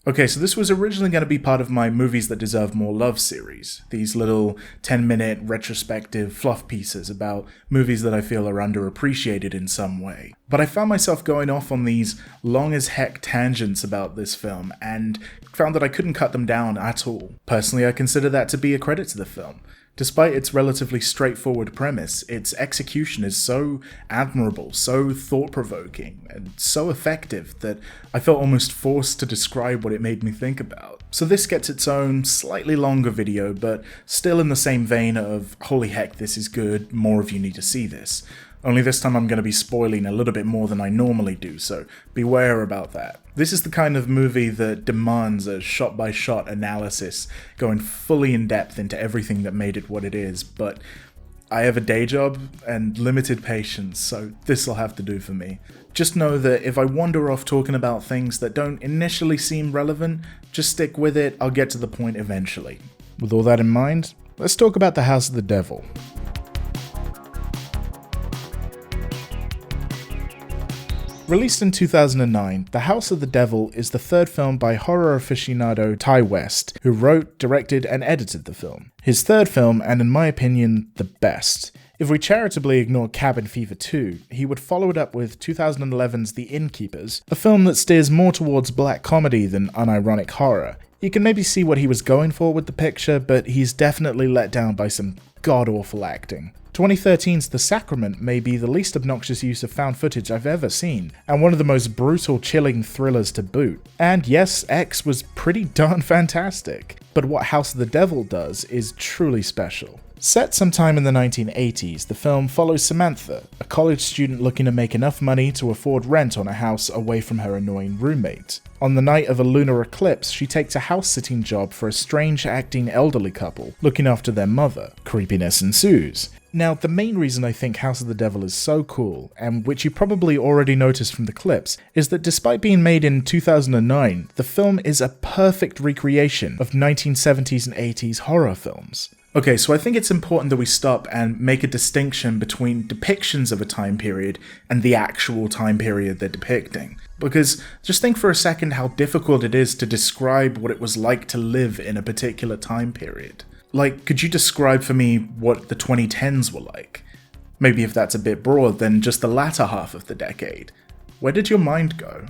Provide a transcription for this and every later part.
Okay, so this was originally going to be part of my Movies That Deserve More Love series. These little 10-minute retrospective fluff pieces about movies that I feel are underappreciated in some way. But I found myself going off on these long as heck tangents about this film, and found that I couldn't cut them down at all. Personally, I consider that to be a credit to the film. Despite its relatively straightforward premise, its execution is so admirable, so thought-provoking, and so effective that I felt almost forced to describe what it made me think about. So this gets its own slightly longer video, but still in the same vein of, holy heck, this is good, more of you need to see this. Only this time I'm going to be spoiling a little bit more than I normally do, so beware about that. This is the kind of movie that demands a shot-by-shot analysis, going fully in depth into everything that made it what it is, but I have a day job and limited patience, so this'll have to do for me. Just know that if I wander off talking about things that don't initially seem relevant, just stick with it, I'll get to the point eventually. With all that in mind, let's talk about The House of the Devil. Released in 2009, The House of the Devil is the third film by horror aficionado Ty West, who wrote, directed, and edited the film. His third film, and in my opinion, the best. If we charitably ignore Cabin Fever 2, he would follow it up with 2011's The Innkeepers, a film that steers more towards black comedy than unironic horror. You can maybe see what he was going for with the picture, but he's definitely let down by some god-awful acting. 2013's The Sacrament may be the least obnoxious use of found footage I've ever seen, and one of the most brutal, chilling thrillers to boot. And yes, X was pretty darn fantastic. But what House of the Devil does is truly special. Set sometime in the 1980s, the film follows Samantha, a college student looking to make enough money to afford rent on a house away from her annoying roommate. On the night of a lunar eclipse, she takes a house-sitting job for a strange-acting elderly couple, looking after their mother. Creepiness ensues. Now, the main reason I think House of the Devil is so cool, and which you probably already noticed from the clips, is that despite being made in 2009, the film is a perfect recreation of 1970s and 80s horror films. Okay, so I think it's important that we stop and make a distinction between depictions of a time period and the actual time period they're depicting. Because just think for a second how difficult it is to describe what it was like to live in a particular time period. Like, could you describe for me what the 2010s were like? Maybe if that's a bit broad, then just the latter half of the decade. Where did your mind go?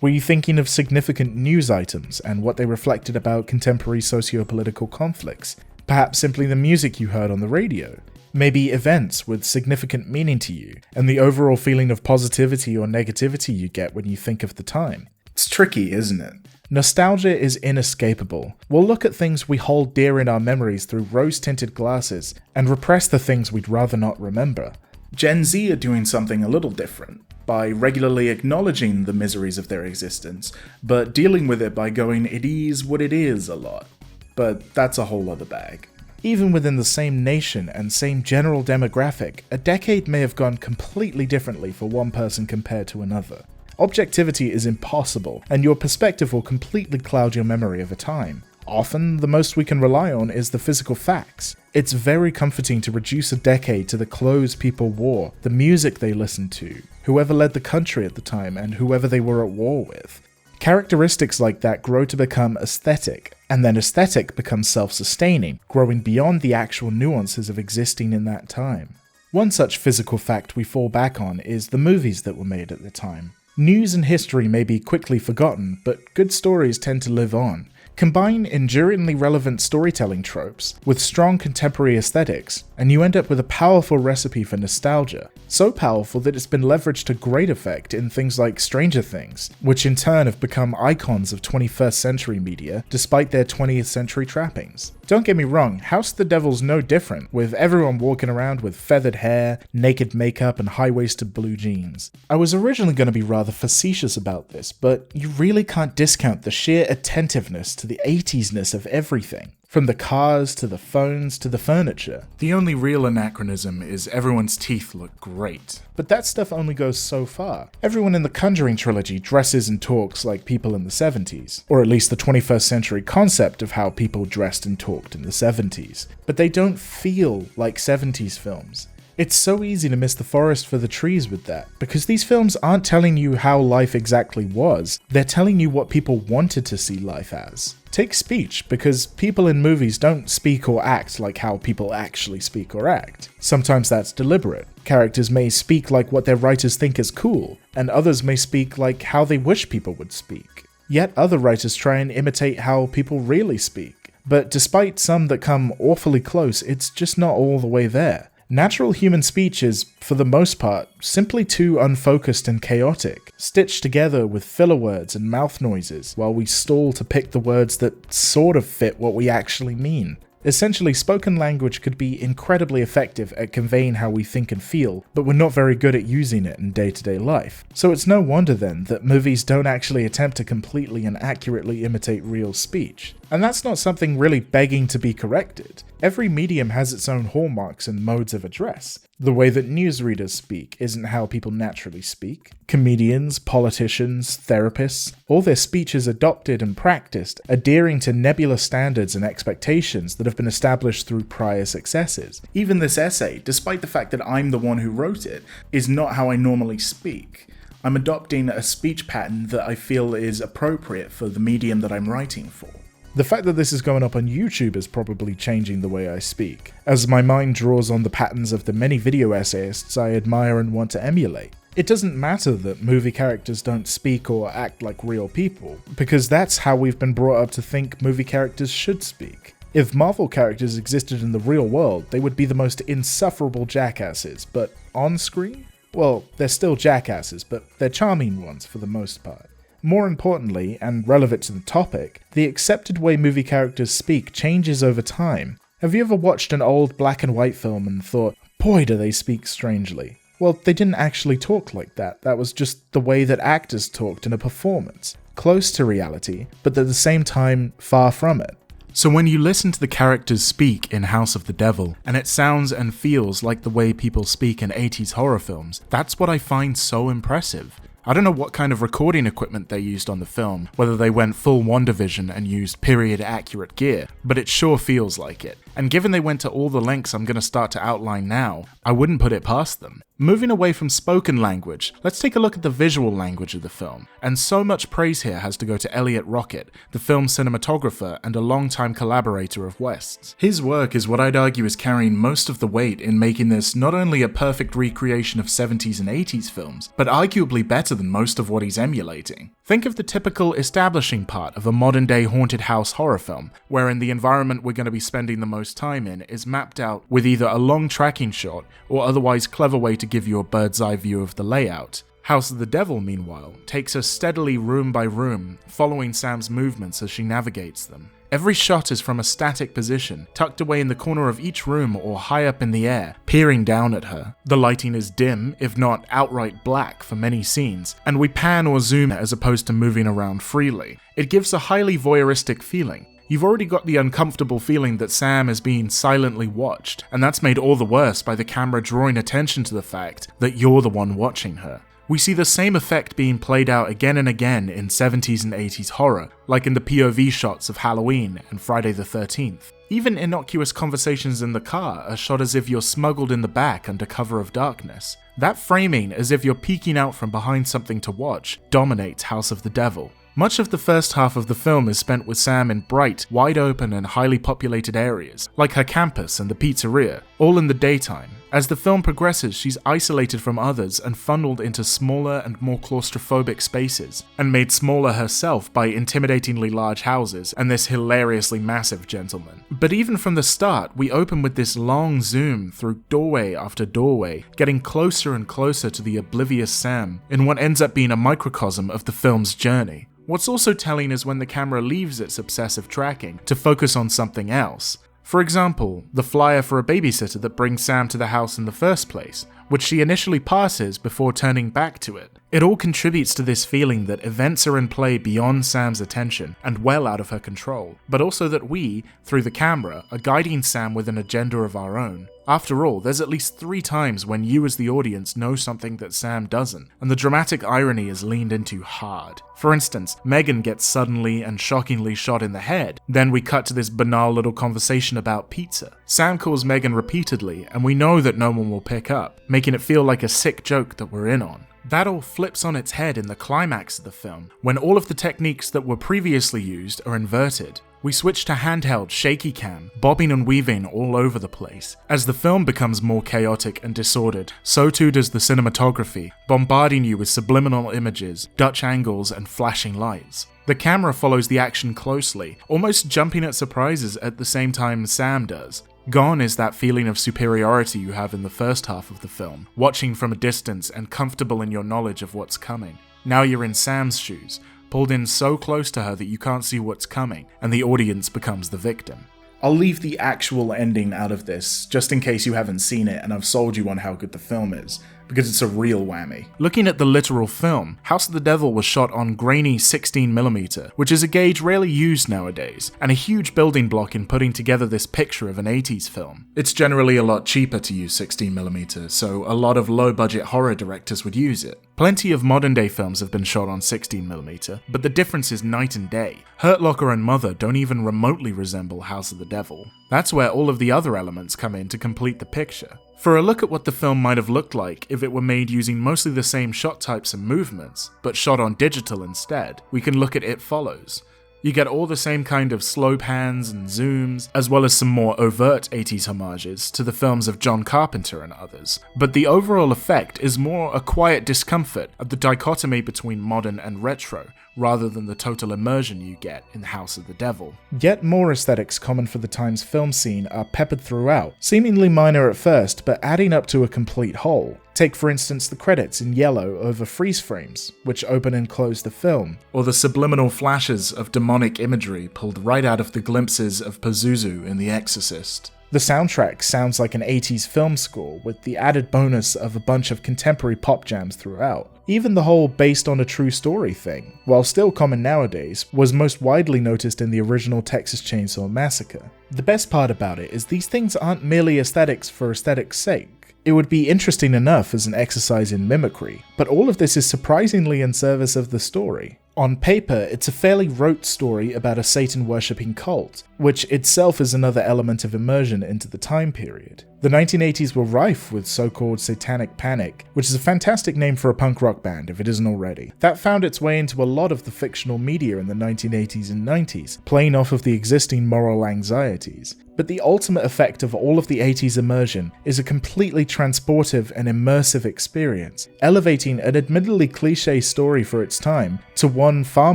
Were you thinking of significant news items and what they reflected about contemporary socio-political conflicts? Perhaps simply the music you heard on the radio? Maybe events with significant meaning to you, and the overall feeling of positivity or negativity you get when you think of the time? It's tricky, isn't it? Nostalgia is inescapable. We'll look at things we hold dear in our memories through rose-tinted glasses, and repress the things we'd rather not remember. Gen Z are doing something a little different, by regularly acknowledging the miseries of their existence, but dealing with it by going "it is what it is" a lot. But that's a whole other bag. Even within the same nation and same general demographic, a decade may have gone completely differently for one person compared to another. Objectivity is impossible, and your perspective will completely cloud your memory of a time. Often, the most we can rely on is the physical facts. It's very comforting to reduce a decade to the clothes people wore, the music they listened to, whoever led the country at the time, and whoever they were at war with. Characteristics like that grow to become aesthetic, and then aesthetic becomes self-sustaining, growing beyond the actual nuances of existing in that time. One such physical fact we fall back on is the movies that were made at the time. News and history may be quickly forgotten, but good stories tend to live on. Combine enduringly relevant storytelling tropes with strong contemporary aesthetics, and you end up with a powerful recipe for nostalgia. So powerful that it's been leveraged to great effect in things like Stranger Things, which in turn have become icons of 21st century media despite their 20th century trappings. Don't get me wrong, House of the Devil's no different, with everyone walking around with feathered hair, naked makeup, and high-waisted blue jeans. I was originally going to be rather facetious about this, but you really can't discount the sheer attentiveness to the 80s-ness of everything. From the cars, to the phones, to the furniture. The only real anachronism is everyone's teeth look great. But that stuff only goes so far. Everyone in the Conjuring trilogy dresses and talks like people in the 70s. Or at least the 21st century concept of how people dressed and talked in the 70s. But they don't feel like 70s films. It's so easy to miss the forest for the trees with that, because these films aren't telling you how life exactly was, they're telling you what people wanted to see life as. Take speech, because people in movies don't speak or act like how people actually speak or act. Sometimes that's deliberate. Characters may speak like what their writers think is cool, and others may speak like how they wish people would speak. Yet other writers try and imitate how people really speak. But despite some that come awfully close, it's just not all the way there. Natural human speech is, for the most part, simply too unfocused and chaotic, stitched together with filler words and mouth noises while we stall to pick the words that sort of fit what we actually mean. Essentially, spoken language could be incredibly effective at conveying how we think and feel, but we're not very good at using it in day-to-day life. So it's no wonder then that movies don't actually attempt to completely and accurately imitate real speech. And that's not something really begging to be corrected. Every medium has its own hallmarks and modes of address. The way that newsreaders speak isn't how people naturally speak. Comedians, politicians, therapists, all their speech is adopted and practiced, adhering to nebulous standards and expectations that have been established through prior successes. Even this essay, despite the fact that I'm the one who wrote it, is not how I normally speak. I'm adopting a speech pattern that I feel is appropriate for the medium that I'm writing for. The fact that this is going up on YouTube is probably changing the way I speak, as my mind draws on the patterns of the many video essayists I admire and want to emulate. It doesn't matter that movie characters don't speak or act like real people, because that's how we've been brought up to think movie characters should speak. If Marvel characters existed in the real world, they would be the most insufferable jackasses, but on screen? Well, they're still jackasses, but they're charming ones for the most part. More importantly, and relevant to the topic, the accepted way movie characters speak changes over time. Have you ever watched an old black and white film and thought, boy do they speak strangely? Well, they didn't actually talk like that, that was just the way that actors talked in a performance. Close to reality, but at the same time, far from it. So when you listen to the characters speak in House of the Devil, and it sounds and feels like the way people speak in 80s horror films, that's what I find so impressive. I don't know what kind of recording equipment they used on the film, whether they went full WandaVision and used period-accurate gear, but it sure feels like it. And given they went to all the lengths I'm going to start to outline now, I wouldn't put it past them. Moving away from spoken language, let's take a look at the visual language of the film. And so much praise here has to go to Elliot Rocket, the film's cinematographer and a longtime collaborator of West's. His work is what I'd argue is carrying most of the weight in making this not only a perfect recreation of 70s and 80s films, but arguably better than most of what he's emulating. Think of the typical establishing part of a modern-day haunted house horror film, wherein the environment we're going to be spending the most time in is mapped out with either a long tracking shot or otherwise clever way to give you a bird's eye view of the layout. House of the Devil, meanwhile, takes us steadily room by room, following Sam's movements as she navigates them. Every shot is from a static position, tucked away in the corner of each room or high up in the air, peering down at her. The lighting is dim, if not outright black for many scenes, and we pan or zoom as opposed to moving around freely. It gives a highly voyeuristic feeling. You've already got the uncomfortable feeling that Sam is being silently watched, and that's made all the worse by the camera drawing attention to the fact that you're the one watching her. We see the same effect being played out again and again in 70s and 80s horror, like in the POV shots of Halloween and Friday the 13th. Even innocuous conversations in the car are shot as if you're smuggled in the back under cover of darkness. That framing, as if you're peeking out from behind something to watch, dominates House of the Devil. Much of the first half of the film is spent with Sam in bright, wide open and highly populated areas, like her campus and the pizzeria, all in the daytime. As the film progresses, she's isolated from others and funneled into smaller and more claustrophobic spaces, and made smaller herself by intimidatingly large houses and this hilariously massive gentleman. But even from the start, we open with this long zoom through doorway after doorway, getting closer and closer to the oblivious Sam, in what ends up being a microcosm of the film's journey. What's also telling is when the camera leaves its obsessive tracking to focus on something else. For example, the flyer for a babysitter that brings Sam to the house in the first place, which she initially passes before turning back to it. It all contributes to this feeling that events are in play beyond Sam's attention and well out of her control, but also that we, through the camera, are guiding Sam with an agenda of our own. After all, there's at least 3 times when you as the audience know something that Sam doesn't, and the dramatic irony is leaned into hard. For instance, Megan gets suddenly and shockingly shot in the head, then we cut to this banal little conversation about pizza. Sam calls Megan repeatedly, and we know that no one will pick up, making it feel like a sick joke that we're in on. That all flips on its head in the climax of the film, when all of the techniques that were previously used are inverted. We switch to handheld shaky cam, bobbing and weaving all over the place. As the film becomes more chaotic and disordered, so too does the cinematography, bombarding you with subliminal images, Dutch angles, and flashing lights. The camera follows the action closely, almost jumping at surprises at the same time Sam does. Gone is that feeling of superiority you have in the first half of the film, watching from a distance and comfortable in your knowledge of what's coming. Now you're in Sam's shoes, pulled in so close to her that you can't see what's coming, and the audience becomes the victim. I'll leave the actual ending out of this, just in case you haven't seen it and I've sold you on how good the film is, because it's a real whammy. Looking at the literal film, House of the Devil was shot on grainy 16mm, which is a gauge rarely used nowadays, and a huge building block in putting together this picture of an 80s film. It's generally a lot cheaper to use 16mm, so a lot of low-budget horror directors would use it. Plenty of modern-day films have been shot on 16mm, but the difference is night and day. Hurt Locker and Mother don't even remotely resemble House of the Devil. That's where all of the other elements come in to complete the picture. For a look at what the film might have looked like if it were made using mostly the same shot types and movements, but shot on digital instead, we can look at It Follows. You get all the same kind of slow pans and zooms, as well as some more overt 80s homages to the films of John Carpenter and others, but the overall effect is more a quiet discomfort at the dichotomy between modern and retro, rather than the total immersion you get in House of the Devil. Yet more aesthetics common for the time's film scene are peppered throughout, seemingly minor at first, but adding up to a complete whole. Take for instance the credits in yellow over freeze frames, which open and close the film, or the subliminal flashes of demonic imagery pulled right out of the glimpses of Pazuzu in The Exorcist. The soundtrack sounds like an 80s film score, with the added bonus of a bunch of contemporary pop jams throughout. Even the whole based on a true story thing, while still common nowadays, was most widely noticed in the original Texas Chainsaw Massacre. The best part about it is these things aren't merely aesthetics for aesthetics' sake. It would be interesting enough as an exercise in mimicry, but all of this is surprisingly in service of the story. On paper, it's a fairly rote story about a Satan-worshipping cult, which itself is another element of immersion into the time period. The 1980s were rife with so-called satanic panic, which is a fantastic name for a punk rock band if it isn't already. That found its way into a lot of the fictional media in the 1980s and 90s, playing off of the existing moral anxieties. But the ultimate effect of all of the 80s immersion is a completely transportive and immersive experience, elevating an admittedly cliché story for its time to one far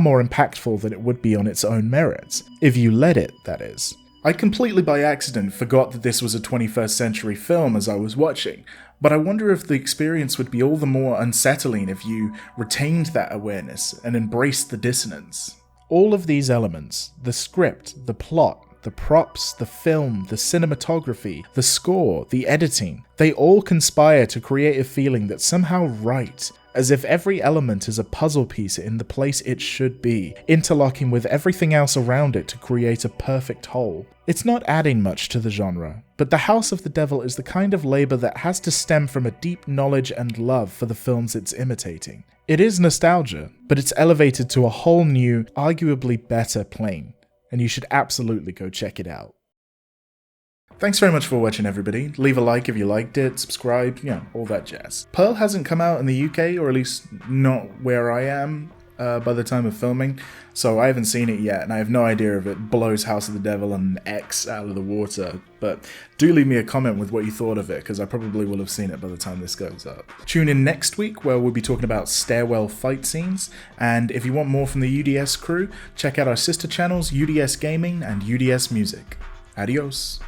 more impactful than it would be on its own merits, if you let it, that is. I completely by accident forgot that this was a 21st century film as I was watching, but I wonder if the experience would be all the more unsettling if you retained that awareness and embraced the dissonance. All of these elements, the script, the plot, the props, the film, the cinematography, the score, the editing, they all conspire to create a feeling that's somehow right, as if every element is a puzzle piece in the place it should be, interlocking with everything else around it to create a perfect whole. It's not adding much to the genre, but The House of the Devil is the kind of labor that has to stem from a deep knowledge and love for the films it's imitating. It is nostalgia, but it's elevated to a whole new, arguably better plane, and you should absolutely go check it out. Thanks very much for watching, everybody. Leave a like if you liked it, subscribe, all that jazz. Pearl hasn't come out in the UK, or at least not where I am by the time of filming, so I haven't seen it yet, and I have no idea if it blows House of the Devil and X out of the water, but do leave me a comment with what you thought of it, because I probably will have seen it by the time this goes up. Tune in next week, where we'll be talking about stairwell fight scenes, and if you want more from the UDS crew, check out our sister channels, UDS Gaming and UDS Music. Adios.